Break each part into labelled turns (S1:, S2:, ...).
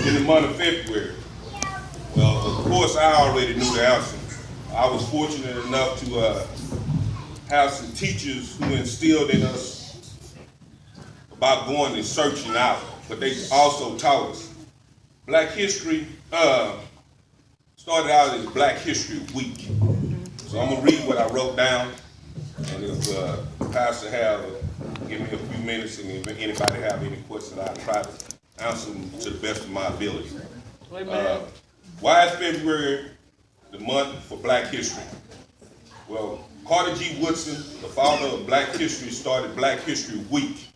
S1: in the month of February? Well, of course, I already knew the answer. I was fortunate enough to have some teachers who instilled in us about going and searching out, but they also taught us. Black History started out as Black History Week. So I'm gonna read what I wrote down, and if the pastor give me a few minutes, and if anybody have any questions, I'll try to answer them to the best of my ability. Why is February the month for Black History? Well, Carter G. Woodson, the father of Black History, started Black History Week.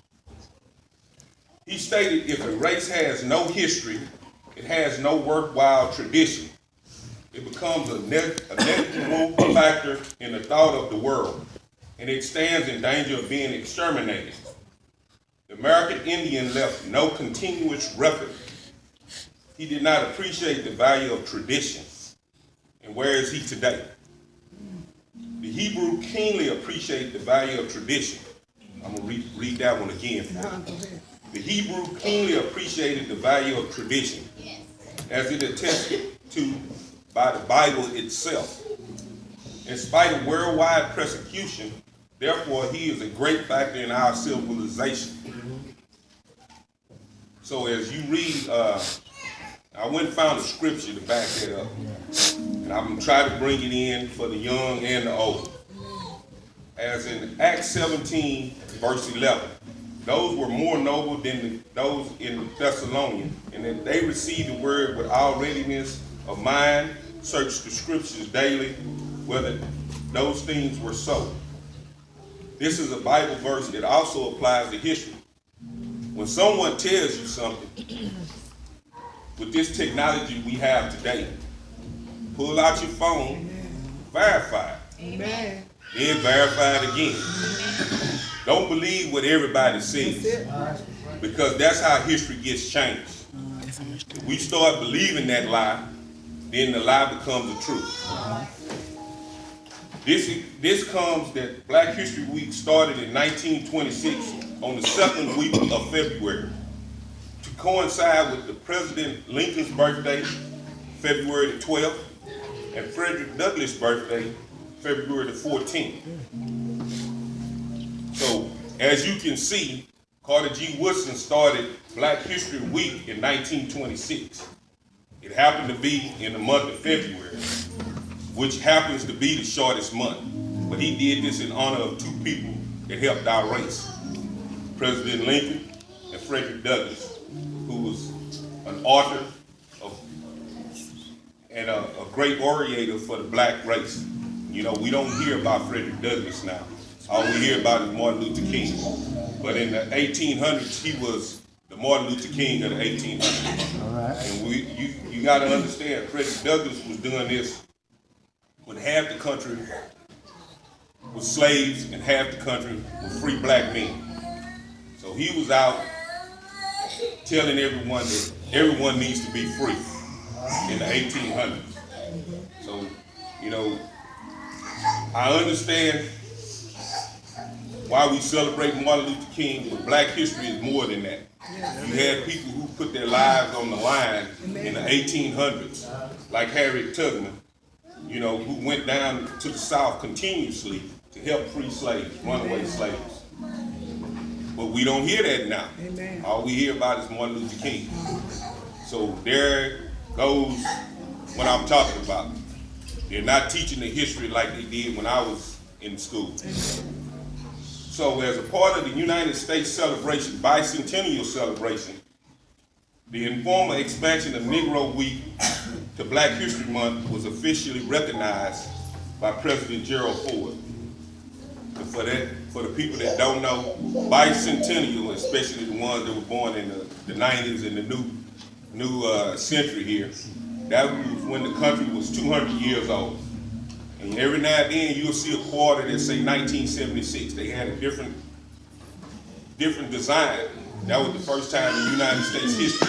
S1: He stated, if a race has no history, it has no worthwhile tradition. It becomes a negligible factor in the thought of the world, and it stands in danger of being exterminated. The American Indian left no continuous record. He did not appreciate the value of tradition. And where is he today? The Hebrew keenly appreciate the value of tradition. I'm going to read that one again for you. The Hebrew keenly appreciated the value of tradition, as it attested to by the Bible itself. In spite of worldwide persecution, therefore, he is a great factor in our civilization. So as you read, I went and found a scripture to back that up. And I'm going to try to bring it in for the young and the old. As in Acts 17, verse 11, those were more noble than those in the Thessalonians, and that they received the word with all readiness of mind, searched the scriptures daily, whether those things were so. This is a Bible verse that also applies to history. When someone tells you something, with this technology we have today, pull out your phone, verify it. Amen. Then verify it again. Don't believe what everybody says, because that's how history gets changed. If we start believing that lie, then the lie becomes the truth. This comes that Black History Week started in 1926 on the second week of February to coincide with the President Lincoln's birthday, February the 12th, and Frederick Douglass' birthday, February the 14th. So, as you can see, Carter G. Woodson started Black History Week in 1926. It happened to be in the month of February, which happens to be the shortest month. But he did this in honor of two people that helped our race, President Lincoln and Frederick Douglass, who was an author and a great orator for the black race. You know, we don't hear about Frederick Douglass now. All we hear about is Martin Luther King. But in the 1800s, he was the Martin Luther King of the 1800s. All right. And you got to understand, Frederick Douglass was doing this when half the country was slaves and half the country were free black men. So he was out telling everyone that everyone needs to be free in the 1800s. So, you know, I understand why we celebrate Martin Luther King, but Black history is more than that. You had people who put their lives on the line in the 1800s, like Harriet Tubman, you know, who went down to the South continuously to help free slaves, runaway slaves. But we don't hear that now. All we hear about is Martin Luther King. So there goes what I'm talking about. They're not teaching the history like they did when I was in school. So as a part of the United States celebration, bicentennial celebration, the informal expansion of Negro Week to Black History Month was officially recognized by President Gerald Ford. And for the people that don't know, bicentennial, especially the ones that were born in the 90s and the new century here, that was when the country was 200 years old. And every now and then you'll see a quarter that say 1976. They had a different design. That was the first time in United States history